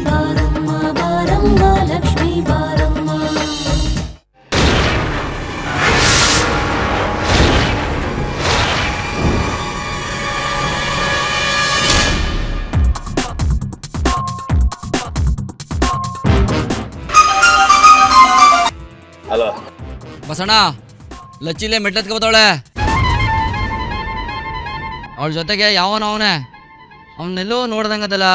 ಬಾರಮ್ಮ ಬಾರಮ್ಮ ಲಕ್ಷ್ಮೀ ಬಾರಮ್ಮ. ಹಲೋ ಬಸಣ್ಣ, ಲಚ್ಚಿಲೆ ಮೆಟ್ಲತ್ಕ ಬತ್ತವಳೆ. ಅವಳ ಜೊತೆಗೆ ಅವನೇ ಅವನ್ನೆಲ್ಲೋ ನೋಡ್ದಂಗದಲ್ಲ.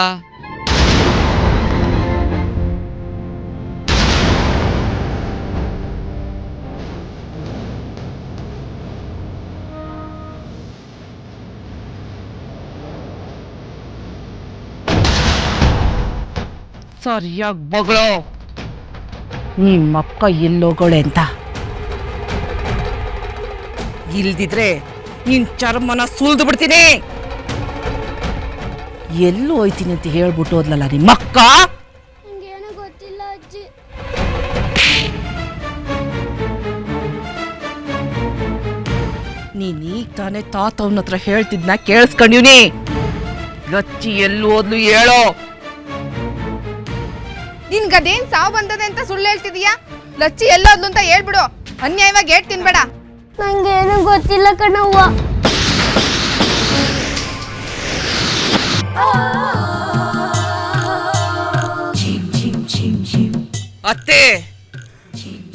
ಸರಿಯಾಗಿ ಬಗಳು ನಿಮ್ಮಕ್ಕ ಎಲ್ಲೋಗೋಳೆ ಅಂತ. ಇಲ್ದಿದ್ರೆ ನಿನ್ ಚರ್ಮನ ಸುಲ್ದು ಬಿಡ್ತೀನಿ. ಎಲ್ಲೂ ಹೋಯ್ತೀನಿ ಅಂತ ಹೇಳ್ಬಿಟ್ಟು ಹೋದ್ಲಲ್ಲ ನಿಮ್ಮಕ್ಕ. ನಂಗೇನು ಗೊತ್ತಿಲ್ಲ ಅಜ್ಜಿ. ನೀನ್ ಈಗ ತಾನೇ ತಾತವನ ಹತ್ರ ಹೇಳ್ತಿದ್ನ ಕೇಳಿಸ್ಕೊಂಡಿವ್ನಿ. ರಚ್ಚಿ ಎಲ್ಲಿ ಹೋದ್ಲು ಹೇಳೋ. ನಿನ್ಗದೇನ್ ಸಾವು ಬಂದದೆ ಅಂತ ಸುಳ್ಳು ಹೇಳ್ತಿದೀಯಾ? ಲಚ್ಚಿ ಎಲ್ಲೋದ್ಲು ಅಂತ ಹೇಳ್ಬಿಡು. ಅನ್ಯಾಯವಾಗಿ ಏಟ್ ತಿನ್ಬೇಡ. ನಂಗೇನು ಗೊತ್ತಿಲ್ಲ ಕಣವ್ವ. ಅತ್ತೆ,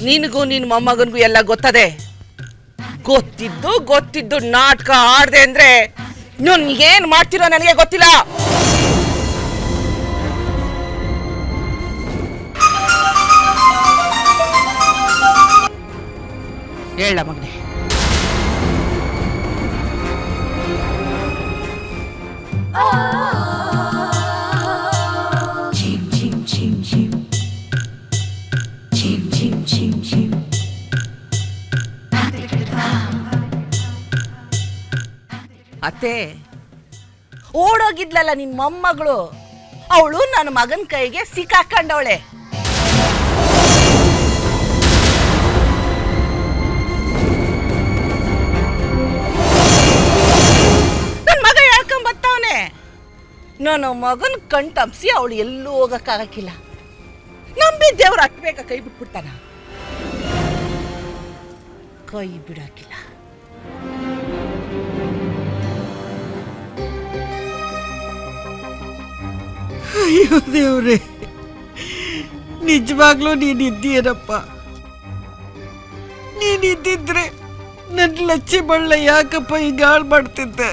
ನಿನಗೂ ನಿನ್ ಮೊಮ್ಮಗನ್ಗೂ ಎಲ್ಲ ಗೊತ್ತದೆ. ಗೊತ್ತಿದ್ದು ನಾಟಕ ಆಡ್ದೆ ಅಂದ್ರೆ ಏನ್ ಮಾಡ್ತಿರೋ ನನಗೆ ಗೊತ್ತಿಲ್ಲ. ಹೇಳ ಮಗನೆ. ಅತ್ತೆ, ಓಡೋಗಿದ್ಲಲ್ಲ ನಿನ್ ಮೊಮ್ಮಗಳು, ಅವಳು ನನ್ನ ಮಗನ ಕೈಗೆ ಸಿಕ್ಕಾಕೊಂಡವಳೆ. ನನ್ನ ಮಗ ಹೇಳ್ಕೊಂಬತ್ತವನೆ. ನನ್ನ ಮಗನ ಕಣ್ ತಪ್ಸಿ ಅವಳು ಎಲ್ಲೂ ಹೋಗಕ್ಕಾಗಕ್ಕಿಲ್ಲ. ನಂಬಿ ದೇವ್ರು ಅಟ್ ಬೇಗ ಕೈ ಬಿಟ್ಬಿಡ್ತಾನ? ಕೈ ಬಿಡಾಕಿಲ್ಲ. ಅಯ್ಯೋ ದೇವ್ರೆ, ನಿಜವಾಗ್ಲೂ ನೀನಿದ್ದೀಯನಪ್ಪ. ನೀನಿದ್ದಿದ್ರೆ ನನ್ನ ಲಚ್ಚಿ ಬಳ್ಳ ಯಾಕಪ್ಪ ಈಗ ಹಾಳು ಮಾಡ್ತಿದ್ದೆ?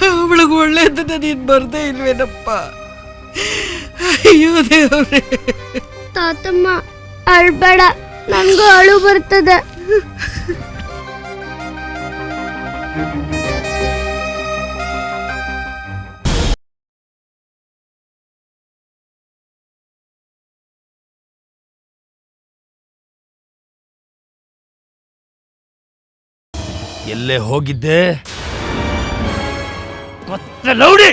ಅವಳಿಗೆ ಒಳ್ಳೇದನ್ನ ನೀನು ಬರ್ದೇ ಇಲ್ವೇನಪ್ಪ? ಅಯ್ಯೋ ದೇವ್ರೆ. ತಾತಮ್ಮ ಅಳ್ಬೇಡ, ನನಗೂ ಅಳು ಬರ್ತದೆ. ಎಲ್ಲೇ ಹೋಗಿದ್ದೆ ಮತ್ತೆ ಲೌಡಿ?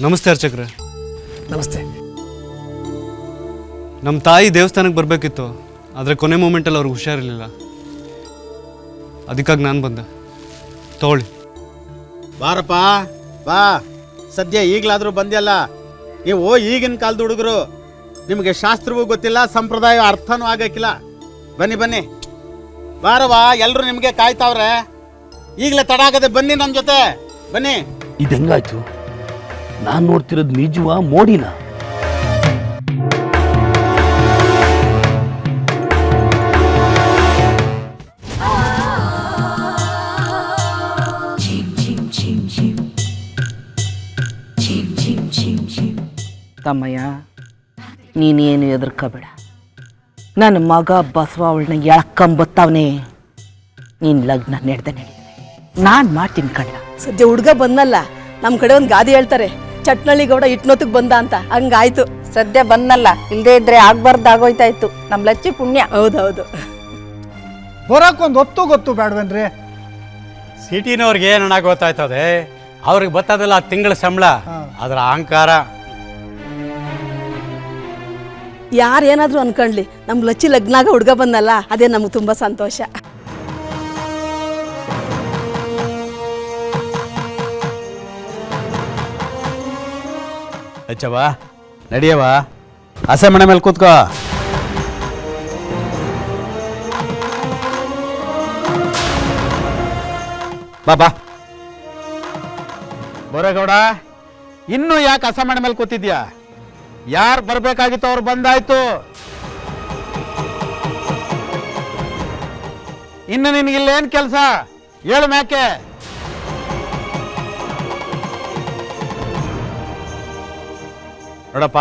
ನಮಸ್ತೆ ಅರ್ಚಕ್ರೆ. ನಮಸ್ತೆ. ನಮ್ಮ ತಾಯಿ ದೇವಸ್ಥಾನಕ್ಕೆ ಬರಬೇಕಿತ್ತು, ಆದರೆ ಕೊನೆ ಮೂಮೆಂಟಲ್ಲಿ ಅವ್ರಿಗೆ ಹುಷಾರಿರಲಿಲ್ಲ. ಅದಕ್ಕಾಗಿ ನಾನು ಬಂದೆ. ತಗೊಳ್ಳಿ. ಬಾರಪ್ಪ ಬಾ, ಸದ್ಯ ಈಗಲಾದರೂ ಬಂದ್ಯಲ್ಲ. ನೀವು ಈಗಿನ ಕಾಲದ ಹುಡುಗರು, ನಿಮಗೆ ಶಾಸ್ತ್ರವೂ ಗೊತ್ತಿಲ್ಲ, ಸಂಪ್ರದಾಯ ಅರ್ಥನೂ ಆಗಕ್ಕಿಲ್ಲ. ಬನ್ನಿ ಬನ್ನಿ, ಬಾರವಾ, ಎಲ್ಲರೂ ನಿಮಗೆ ಕಾಯ್ತಾವ್ರೆ. ಈಗಲೇ ತಡ ಆಗದೆ, ಬನ್ನಿ ನನ್ನ ಜೊತೆ ಬನ್ನಿ. ಇದು ಹೆಂಗಾಯ್ತು? ನಾನು ನೋಡ್ತಿರೋದು ನಿಜವಾ ಮೋಡಿನ? ತಮ್ಮಯ್ಯ, ನೀನೇನು ಹೆದರ್ಕೋಬೇಡ. ನನ್ನ ಮಗ ಬಸವ ಅವಳನ್ನ ಎಳ್ಕೊಂಬತ್ತವನೇ. ನೀನು ಲಗ್ನ ನಡೆದೆ ನಾನು ಮಾಡ್ತೀನಿ ಕಣ್ಣ. ಸದ್ಯ ಹುಡುಗ ಬಂದಲ್ಲ, ನಮ್ಮ ಕಡೆ ಒಂದು ಗಾದೆ ಹೇಳ್ತಾರೆ, ಚಟ್ನಳ್ಳಿ ಗೌಡ ಇಟ್ನೊತ್ತಿಗೆ ಬಂದ ಅಂತ. ಹಂಗಾಯ್ತು. ಸದ್ಯ ಬಂದಲ್ಲ, ಇಲ್ಲದೆ ಇದ್ರೆ ಆಗ್ಬಾರ್ದಾಗೋಯ್ತಾ ಇತ್ತು. ನಮ್ಮ ಲಚ್ಚಿ ಪುಣ್ಯ. ಹೌದೌದು. ಬರೋಕ್ಕೊಂದು ಹೊತ್ತು ಗೊತ್ತು ಬೇಡವೇನ್ರಿ? ಸಿಟಿನವ್ರಿಗೆ ಏನನ್ನ ಗೊತ್ತಾಯ್ತದೆ, ಅವ್ರಿಗೆ ಬರ್ತದಲ್ಲ ತಿಂಗಳ ಸಂಬಳ, ಅದರ ಅಹಂಕಾರ. ಯಾರೇನಾದ್ರೂ ಅನ್ಕೊಂಡ್ಲಿ, ನಮ್ಮ ಲಚ್ಚಿ ಲಗ್ನಾಗ ಹುಡುಗ ಬಂದಲ್ಲ, ಅದೇ ನಮ್ಗೆ ತುಂಬಾ ಸಂತೋಷ. ಹೆಚ್ಚವ ನಡಿಯವ, ಹಸೆ ಮನೆ ಮೇಲೆ ಕೂತ್ಕೋ. ಬಾಬಾ ಬೋರೇಗೌಡ, ಇನ್ನೂ ಯಾಕೆ ಹಸೆ ಮನೆ ಮೇಲೆ ಕೂತಿದ್ಯಾ? ಯಾರು ಬರ್ಬೇಕಾಗಿತ್ತು ಅವ್ರು ಬಂದಾಯ್ತು. ಇನ್ನು ನಿನಗಿಲ್ಲೇನು ಕೆಲಸ? ಹೇಳು ಮ್ಯಾಕೆ. ನೋಡಪ್ಪ,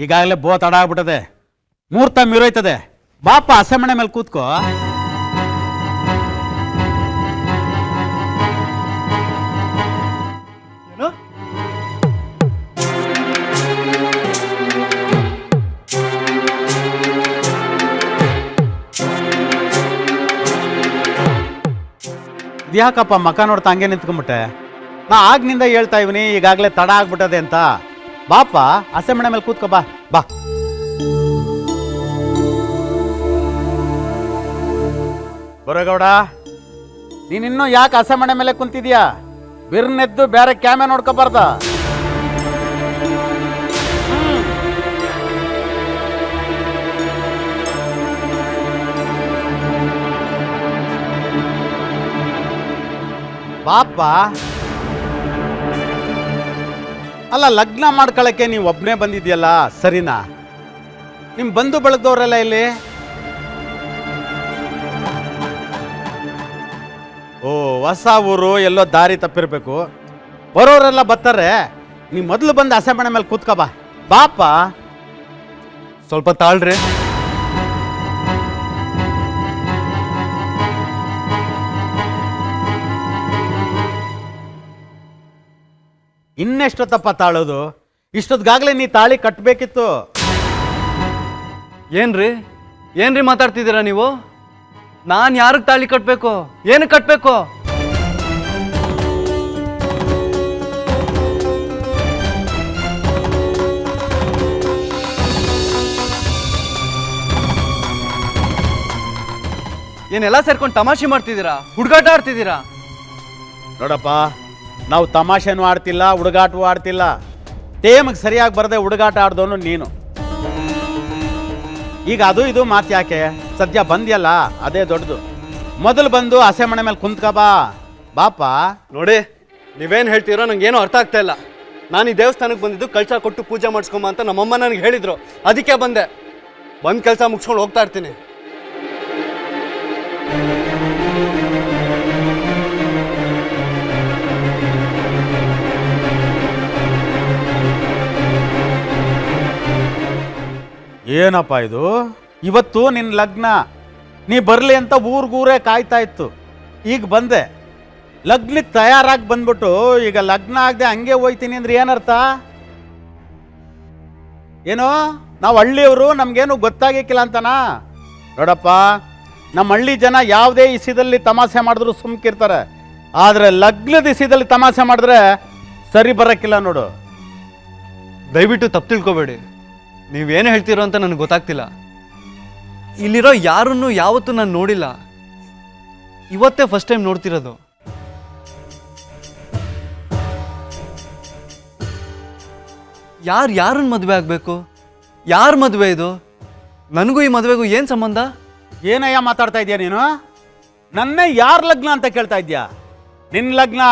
ಈಗಾಗಲೇ ಬೋ ತಡ ಆಗ್ಬಿಟ್ಟದೆ, ಮುಹೂರ್ತ ಮೀರೋಯ್ತದೆ. ಬಾಪ ಹಸೆ ಮನೆ ಮೇಲೆ ಕೂತ್ಕೋ. ಇದ್ಯಾಕಪ್ಪ ಮಕ ನೋಡ್ತಾ ಹಂಗೆ ನಿಂತ್ಕೊಂಡ್ಬಿಟ್ಟೆ? ನಾ ಆಗ್ನಿಂದ ಹೇಳ್ತಾ ಇವನಿ, ಈಗಾಗಲೇ ತಡ ಆಗ್ಬಿಟ್ಟದೆ ಅಂತ. ಬಾಪ ಹಸೆ ಮನೆ ಮೇಲೆ ಕೂತ್ಕೋ. ಬಾ ಬಾ. ಬೋರೇಗೌಡ, ನೀನಿನ್ನೂ ಯಾಕೆ ಹಸೆ ಮನೆ ಮೇಲೆ ಕುಂತಿದ್ಯಾ? ಬಿರ್ನೆದ್ದು ಬೇರೆ ಕ್ಯಾಮೆ ನೋಡ್ಕೋಬಾರ್ದ? ಬಾಪ, ಅಲ್ಲ ಲಗ್ನ ಮಾಡ್ಕೊಳಕ್ಕೆ ನೀವು ಒಬ್ಬನೇ ಬಂದಿದ್ಯಲ್ಲ, ಸರಿನಾ? ನಿಮ್ ಬಂಧು ಬಳಗದವರೆಲ್ಲ ಇಲ್ಲಿ? ಓ, ಹೊಸ ಊರು, ಎಲ್ಲೋ ದಾರಿ ತಪ್ಪಿರ್ಬೇಕು. ಬರೋರೆಲ್ಲ ಬರ್ತಾರೆ. ನೀ ಮೊದಲು ಬಂದು ಹಸೆ ಮನೆ ಮೇಲೆ ಕೂತ್ಕೋ. ಬಾ ಬಾಪ. ಸ್ವಲ್ಪ ತಾಳ್ರಿ. ಇನ್ನೆಷ್ಟೊತ್ತಪ್ಪ ತಾಳೋದು? ಇಷ್ಟೊತ್ತಿಗಾಗಲೇ ನೀ ತಾಳಿ ಕಟ್ಟಬೇಕಿತ್ತು. ಏನ್ರಿ ಮಾತಾಡ್ತಿದ್ದೀರಾ ನೀವು? ನಾನು ಯಾರಿಗೆ ತಾಳಿ ಕಟ್ಟಬೇಕು? ಏನು ಕಟ್ಟಬೇಕು? ಏನೆಲ್ಲ ಸೇರ್ಕೊಂಡು ತಮಾಷೆ ಮಾಡ್ತಿದ್ದೀರಾ? ಹುಡುಗಾಟ ಆಡ್ತಿದ್ದೀರಾ? ನೋಡಪ್ಪ, ನಾವು ತಮಾಷೆನೂ ಆಡ್ತಿಲ್ಲ, ಹುಡುಗಾಟವೂ ಆಡ್ತಿಲ್ಲ. ಟೇಮ್ಗೆ ಸರಿಯಾಗಿ ಬರದೆ ಹುಡುಗಾಟ ಆಡ್ದವನು ನೀನು. ಈಗ ಅದು ಇದು ಮಾತು ಯಾಕೆ? ಸದ್ಯ ಬಂದ್ಯಲ್ಲ, ಅದೇ ದೊಡ್ಡದು. ಮೊದಲು ಬಂದು ಹಸೆ ಮನೆ ಮೇಲೆ ಕುಂತ್ಕ. ಬಾ ಬಾಪ. ನೋಡಿ, ನೀವೇನು ಹೇಳ್ತೀರೋ ನಂಗೇನು ಅರ್ಥ ಆಗ್ತಾ ಇಲ್ಲ. ನಾನು ಈ ದೇವಸ್ಥಾನಕ್ಕೆ ಬಂದಿದ್ದು ಕಳಶ ಕೊಟ್ಟು ಪೂಜೆ ಮಾಡಿಸ್ಕೊಂಬ ಅಂತ ನಮ್ಮಮ್ಮ ನನಗೆ ಹೇಳಿದ್ರು, ಅದಕ್ಕೆ ಬಂದೆ. ಬಂದು ಕೆಲಸ ಮುಗಿಸ್ಕೊಂಡು ಹೋಗ್ತಾ ಇರ್ತೀನಿ. ಏನಪ್ಪ ಇದು? ಇವತ್ತು ನಿನ್ನ ಲಗ್ನ, ನೀ ಬರಲಿ ಅಂತ ಊರ್ಗೂರೇ ಕಾಯ್ತಾ ಇತ್ತು. ಈಗ ಬಂದೆ, ಲಗ್ನಕ್ಕೆ ತಯಾರಾಗಿ ಬಂದ್ಬಿಟ್ಟು ಈಗ ಲಗ್ನ ಆಗದೆ ಹಂಗೆ ಹೋಯ್ತೀನಿ ಅಂದ್ರೆ ಏನರ್ಥ? ಏನೋ ನಾವು ಹಳ್ಳಿಯವರು, ನಮಗೇನು ಗೊತ್ತಾಗಿಕ್ಕಿಲ್ಲ ಅಂತನಾ? ನೋಡಪ್ಪ, ನಮ್ಮ ಹಳ್ಳಿ ಜನ ಯಾವುದೇ ಇಸಿದಲ್ಲಿ ತಮಾಷೆ ಮಾಡಿದ್ರು ಸುಮ್ಕಿರ್ತಾರೆ, ಆದರೆ ಲಗ್ನದ ಇಸಿದಲ್ಲಿ ತಮಾಷೆ ಮಾಡಿದ್ರೆ ಸರಿ ಬರೋಕ್ಕಿಲ್ಲ ನೋಡು. ದಯವಿಟ್ಟು ತಪ್ಪು ತಿಳ್ಕೊಬೇಡಿ. ನೀವೇನು ಹೇಳ್ತೀರೋ ಅಂತ ನನಗೆ ಗೊತ್ತಾಗ್ತಿಲ್ಲ. ಇಲ್ಲಿರೋ ಯಾರನ್ನು ಯಾವತ್ತೂ ನಾನು ನೋಡಿಲ್ಲ. ಇವತ್ತೇ ಫಸ್ಟ್ ಟೈಮ್ ನೋಡ್ತಿರೋದು. ಯಾರನ್ನ ಮದುವೆ ಆಗಬೇಕು? ಯಾರ ಮದುವೆ ಇದು? ನನಗೂ ಈ ಮದುವೆಗೂ ಏನು ಸಂಬಂಧ? ಏನಯ್ಯ ಮಾತಾಡ್ತಾ ಇದೀಯ ನೀನು? ನನ್ನೇ ಯಾರ ಲಗ್ನ ಅಂತ ಕೇಳ್ತಾ ಇದ್ಯಾ? ನಿನ್ನ ಲಗ್ನ.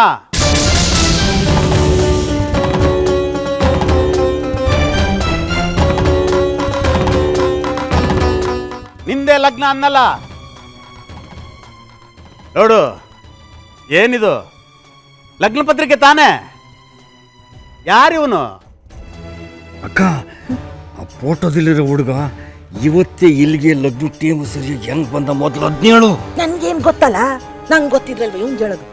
ನಿಂದೇ ಲಗ್ನ ಅನ್ನಲ್ಲ. ನೋಡು, ಏನಿದು ಲಗ್ನ ಪತ್ರಿಕೆ ತಾನೇ? ಯಾರಿವನು? ಅಕ್ಕ, ಆ ಫೋಟೋದಲ್ಲಿರೋ ಹುಡುಗ ಇವತ್ತೇ ಇಲ್ಲಿಗೆ ಲಗ್ನ ಟೀಮ್ ಸರಿ ಹೆಂಗ್ ಬಂದ? ಮೊದಲು 17. ನನ್ಗೇನು ಗೊತ್ತಲ್ಲ, ನಂಗೆ ಗೊತ್ತಿರಲ್ವ ಇವ್ನು ಹೇಳೋದು.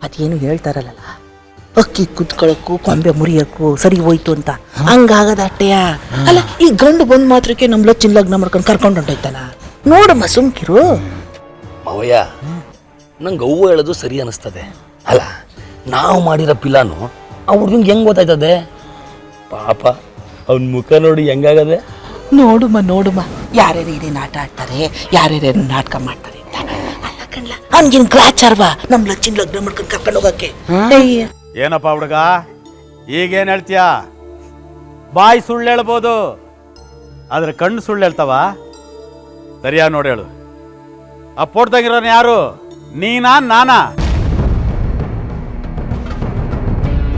ಅದೇನು ಹೇಳ್ತಾರಲ್ಲ, ಅಕ್ಕಿ ಕುತ್ಕೊಳ್ಳೋಕ್ಕೂ ಕೊಂಬೆ ಮುರಿಯೋಕ್ಕೂ ಸರಿ ಹೋಯ್ತು ಅಂತ, ಹಂಗಾಗದ ಅಟ್ಟೆಯ. ಅಲ್ಲ, ಈ ಗಂಡು ಬಂದ್ ಮಾತ್ರಕ್ಕೆ ನಮ್ಮ ಲಚ್ಚಿನ ಲಗ್ನ ಮಾಡ್ಕೊಂಡು ಕರ್ಕೊಂಡು ಹೊಂಟೋಯ್ತಾನ. ನೋಡಮ್ಮ, ಸುಮ್ಕಿರು. ಮಾವಯ್ಯ, ನಂಗೆ ಅವ್ವ ಹೇಳೋದು ಸರಿ ಅನಿಸ್ತದೆ. ಅಲ್ಲ, ನಾವು ಮಾಡಿರೋ ಪಿಲಾನು ಆ ಹುಡುಗಂಗೆ ಹೆಂಗ್ ಗೊತ್ತಾಯ್ತದೆ? ಪಾಪ ಅವನ ಮುಖ ನೋಡಿ ಹೆಂಗಾಗದೆ. ನೋಡುಮ ಯಾರ್ಯಾರು ಏನೇನು ಆಟ ಆಡ್ತಾರೆ, ಯಾರ್ಯಾರೇನು ನಾಟಕ ಮಾಡ್ತಾರೆ ಅಂತ. ಅಲ್ಲ ಕಣ್ಲ, ಅವ್ನಿಗೇನು ಗ್ರಾಚಾರ್ವಾ ನಮ್ಮ ಲಚ್ಚಿನ ಲಗ್ನ ಮಾಡ್ಕೊಂಡು ಕರ್ಕೊಂಡು ಹೋಗಕ್ಕೆ? ಏನಪ್ಪ ಹುಡುಗ, ಈಗೇನು ಹೇಳ್ತೀಯ? ಬಾಯಿ ಸುಳ್ಳು ಹೇಳ್ಬೋದು, ಆದ್ರೆ ಕಣ್ಣು ಸುಳ್ಳು ಹೇಳ್ತಾವ? ಸರಿಯಾಗಿ ನೋಡಿ ಹೇಳು. ಆ ಫೋಟೋದಾಗಿರೋನು ಯಾರು? ನೀನಾ ನಾನಾ?